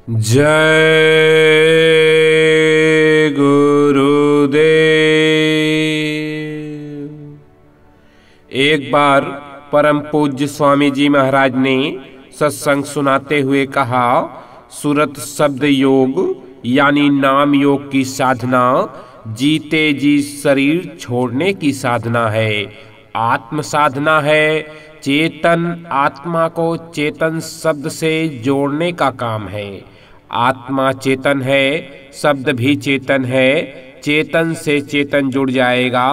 जय गुरुदेव। एक बार परम पूज्य स्वामी जी महाराज ने सत्संग सुनाते हुए कहा, सुरत शब्द योग यानी नाम योग की साधना जीते जी शरीर छोड़ने की साधना है, आत्म साधना है। चेतन आत्मा को चेतन शब्द से जोड़ने का काम है। आत्मा चेतन है, शब्द भी चेतन है। चेतन से चेतन जुड़ जाएगा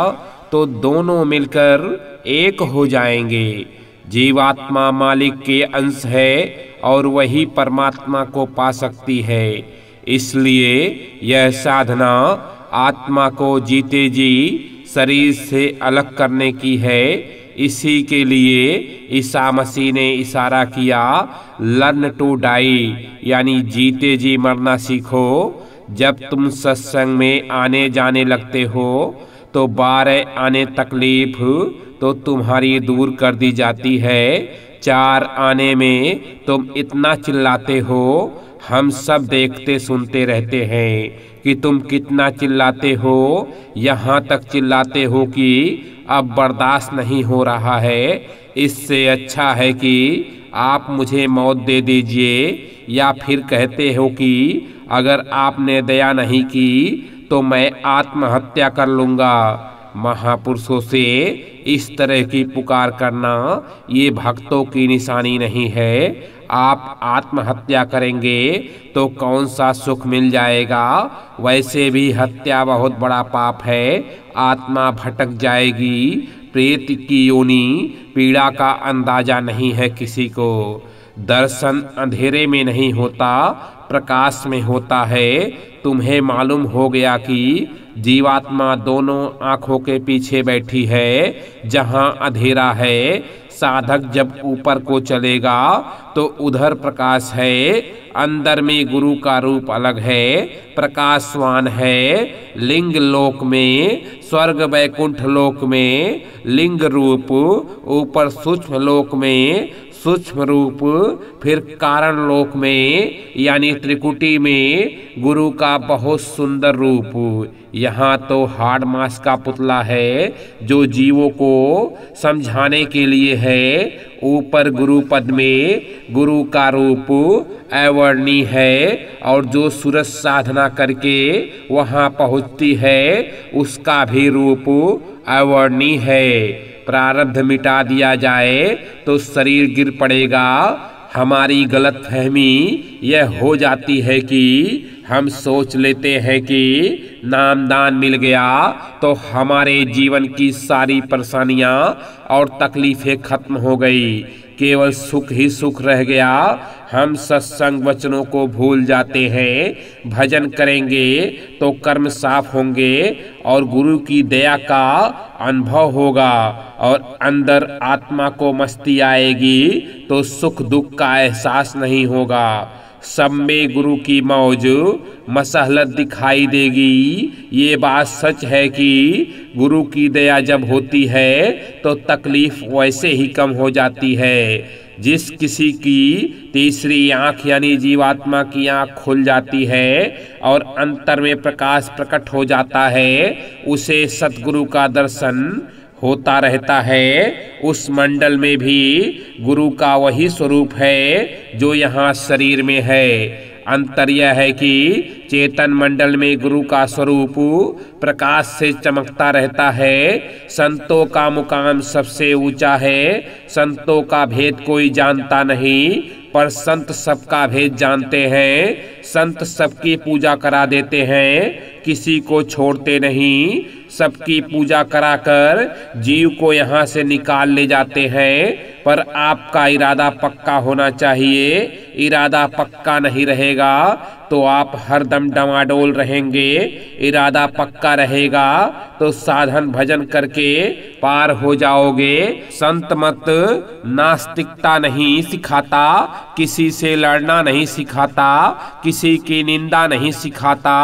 तो दोनों मिलकर एक हो जाएंगे। जीवात्मा मालिक के अंश है और वही परमात्मा को पा सकती है। इसलिए यह साधना आत्मा को जीते जी शरीर से अलग करने की है। इसी के लिए ईसा मसीह ने इशारा किया, लर्न टू डाई यानी जीते जी मरना सीखो। जब तुम सत्संग में आने जाने लगते हो तो 12 आने तकलीफ तो तुम्हारी दूर कर दी जाती है। 4 आने में तुम इतना चिल्लाते हो, हम सब देखते सुनते रहते हैं कि तुम कितना चिल्लाते हो। यहाँ तक चिल्लाते हो कि अब बर्दाश्त नहीं हो रहा है। इससे अच्छा है कि आप मुझे मौत दे दीजिए, या फिर कहते हो कि अगर आपने दया नहीं की तो मैं आत्महत्या कर लूँगा। महापुरुषों से इस तरह की पुकार करना ये भक्तों की निशानी नहीं है। आप आत्महत्या करेंगे तो कौन सा सुख मिल जाएगा। वैसे भी हत्या बहुत बड़ा पाप है। आत्मा भटक जाएगी। प्रेत की योनि पीड़ा का अंदाजा नहीं है किसी को। दर्शन अंधेरे में नहीं होता, प्रकाश में होता है। तुम्हें मालूम हो गया कि जीवात्मा दोनों आंखों के पीछे बैठी है। जहां अंधेरा है, साधक जब ऊपर को चलेगा तो उधर प्रकाश है। अंदर में गुरु का रूप अलग है, प्रकाशवान है। लिंग लोक में, स्वर्ग वैकुंठ लोक में लिंग रूप, ऊपर सूक्ष्म लोक में सूक्ष्म रूप, फिर कारण लोक में यानी त्रिकुटी में गुरु का बहुत सुंदर रूप। यहाँ तो हाड़ मांस का पुतला है जो जीवों को समझाने के लिए है। ऊपर गुरु पद में गुरु का रूप अवर्णीय है, और जो सूरज साधना करके वहाँ पहुँचती है उसका भी रूप अवर्णीय है। प्रारब्ध मिटा दिया जाए तो शरीर गिर पड़ेगा। हमारी गलतफहमी यह हो जाती है कि हम सोच लेते हैं कि नामदान मिल गया तो हमारे जीवन की सारी परेशानियां और तकलीफें खत्म हो गई, केवल सुख ही सुख रह गया। हम सत्संग वचनों को भूल जाते हैं। भजन करेंगे तो कर्म साफ होंगे और गुरु की दया का अनुभव होगा, और अंदर आत्मा को मस्ती आएगी तो सुख दुख का एहसास नहीं होगा। सब में गुरु की मौज मसहलत दिखाई देगी। ये बात सच है कि गुरु की दया जब होती है तो तकलीफ वैसे ही कम हो जाती है। जिस किसी की तीसरी आंख यानी जीवात्मा की आंख खुल जाती है और अंतर में प्रकाश प्रकट हो जाता है, उसे सतगुरु का दर्शन होता रहता है। उस मंडल में भी गुरु का वही स्वरूप है जो यहाँ शरीर में है। अंतर यह है कि चेतन मंडल में गुरु का स्वरूप प्रकाश से चमकता रहता है। संतों का मुकाम सबसे ऊंचा है। संतों का भेद कोई जानता नहीं, पर संत सबका भेद जानते हैं। संत सबकी पूजा करा देते हैं, किसी को छोड़ते नहीं। सबकी पूजा कराकर जीव को यहाँ से निकाल ले जाते हैं। पर आपका इरादा पक्का होना चाहिए। इरादा पक्का नहीं रहेगा तो आप हरदम डमाडोल रहेंगे। इरादा पक्का रहेगा तो साधन भजन करके पार हो जाओगे। संत मत नास्तिकता नहीं सिखाता, किसी से लड़ना नहीं सिखाता, किसी की निंदा नहीं सिखाता।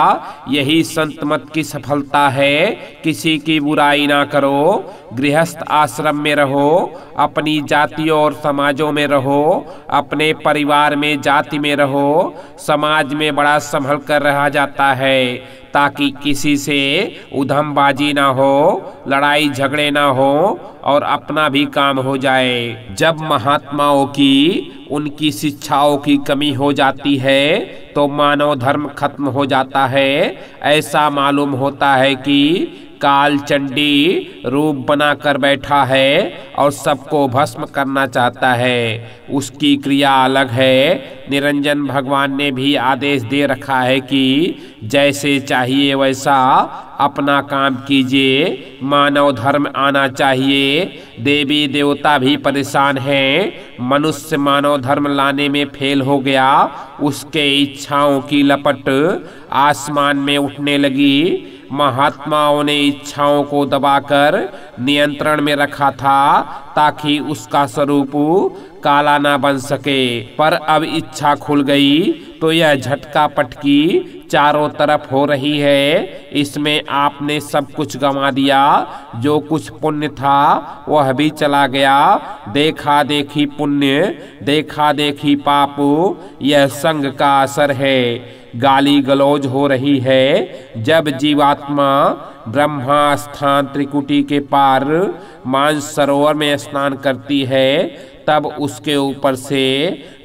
यही संत मत की सफलता है किसी की बुराई ना करो, गृहस्थ आश्रम में रहो, अपनी जातियों और समाजों में रहो, अपने परिवार में जाति में रहो। समाज में बड़ा संभल कर रहा जाता है ताकि किसी से उधमबाजी ना हो, लड़ाई झगड़े ना हो और अपना भी काम हो जाए। जब महात्माओं की उनकी शिक्षाओं की कमी हो जाती है तो मानव धर्म खत्म हो जाता है। ऐसा मालूम होता है कि काल चंडी रूप बना कर बैठा है और सबको भस्म करना चाहता है। उसकी क्रिया अलग है। निरंजन भगवान ने भी आदेश दे रखा है कि जैसे चाहिए वैसा अपना काम कीजिए, मानव धर्म आना चाहिए। देवी देवता भी परेशान हैं। मनुष्य मानव धर्म लाने में फेल हो गया। उसके इच्छाओं की लपट आसमान में उठने लगी। महात्माओं ने इच्छाओं को दबाकर नियंत्रण में रखा था ताकि उसका स्वरूप काला ना बन सके, पर अब इच्छा खुल गई तो यह झटका पटकी चारों तरफ हो रही है। इसमें आपने सब कुछ गंवा दिया। जो कुछ पुण्य था वह भी चला गया। देखा देखी पुण्य, देखा देखी पाप, यह संग का असर है। गाली गलौज हो रही है। जब जीवात्मा ब्रह्मा स्थान त्रिकुटी के पार मानस सरोवर में स्नान करती है तब उसके ऊपर से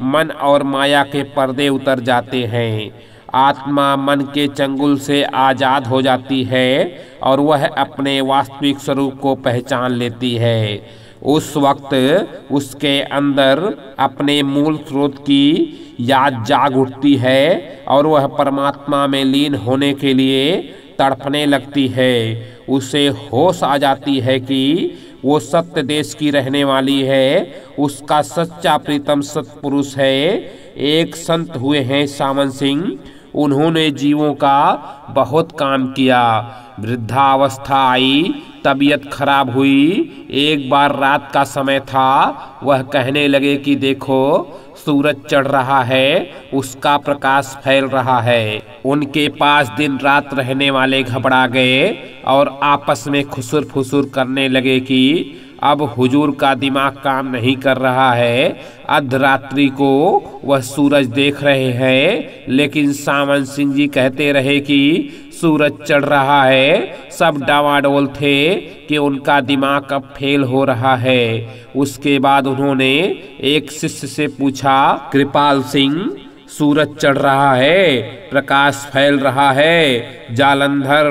मन और माया के पर्दे उतर जाते हैं। आत्मा मन के चंगुल से आजाद हो जाती है और वह अपने वास्तविक स्वरूप को पहचान लेती है। उस वक्त उसके अंदर अपने मूल स्रोत की याद जाग उठती है और वह परमात्मा में लीन होने के लिए तड़पने लगती है। उसे होश आ जाती है कि वो सत्य देश की रहने वाली है। उसका सच्चा प्रीतम सत्पुरुष है। एक संत हुए हैं सावन सिंह। उन्होंने जीवों का बहुत काम किया। वृद्धावस्था आई, तबीयत खराब हुई। एक बार रात का समय था। वह कहने लगे कि देखो सूरज चढ़ रहा है, उसका प्रकाश फैल रहा है। उनके पास दिन रात रहने वाले घबरा गए और आपस में खुसुर फुसुर करने लगे कि अब हुजूर का दिमाग काम नहीं कर रहा है। अर्धरात्रि को वह सूरज देख रहे हैं, लेकिन सावन सिंह जी कहते रहे कि सूरज चढ़ रहा है। सब डावाडोल थे कि उनका दिमाग अब फेल हो रहा है। उसके बाद उन्होंने एक शिष्य से पूछा, कृपाल सिंह सूरज चढ़ रहा है, प्रकाश फैल रहा है, जालंधर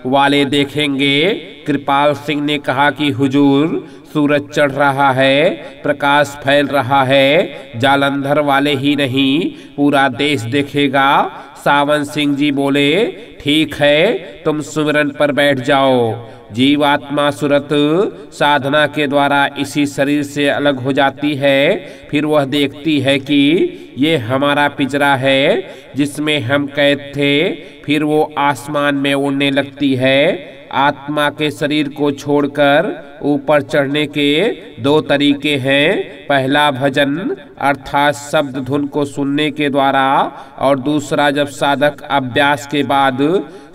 वाले देखेंगे। कृपाल सिंह ने कहा कि हुजूर सूरज चढ़ रहा है, प्रकाश फैल रहा है, जालंधर वाले ही नहीं पूरा देश देखेगा। सावन सिंह जी बोले, ठीक है, तुम सुमिरन पर बैठ जाओ। जीवात्मा सुरत साधना के द्वारा इसी शरीर से अलग हो जाती है। फिर वह देखती है कि ये हमारा पिंजरा है जिसमें हम कैद थे। फिर वो आसमान में उड़ने लगती है। आत्मा के शरीर को छोड़कर ऊपर चढ़ने के दो तरीके हैं। पहला भजन अर्थात शब्द धुन को सुनने के द्वारा, और दूसरा जब साधक अभ्यास के बाद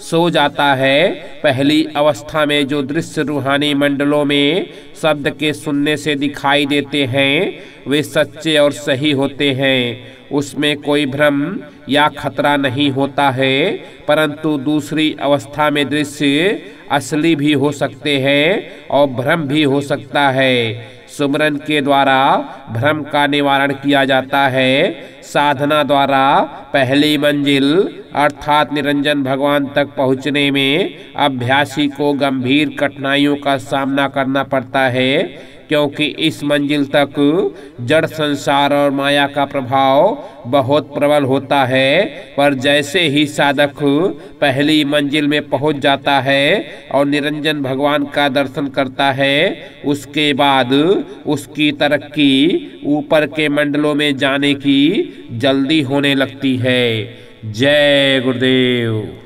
सो जाता है। पहली अवस्था में जो दृश्य रूहानी मंडलों में शब्द के सुनने से दिखाई देते हैं वे सच्चे और सही होते हैं। उसमें कोई भ्रम या खतरा नहीं होता है। परंतु दूसरी अवस्था में दृश्य असली भी हो सकते हैं और भ्रम भी हो सकता है। सुमरन के द्वारा भ्रम का निवारण किया जाता है। साधना द्वारा पहली मंजिल अर्थात निरंजन भगवान तक पहुँचने में अभ्यासी को गंभीर कठिनाइयों का सामना करना पड़ता है, क्योंकि इस मंजिल तक जड़ संसार और माया का प्रभाव बहुत प्रबल होता है। पर जैसे ही साधक पहली मंजिल में पहुंच जाता है और निरंजन भगवान का दर्शन करता है, उसके बाद उसकी तरक्की ऊपर के मंडलों में जाने की जल्दी होने लगती है। जय गुरुदेव।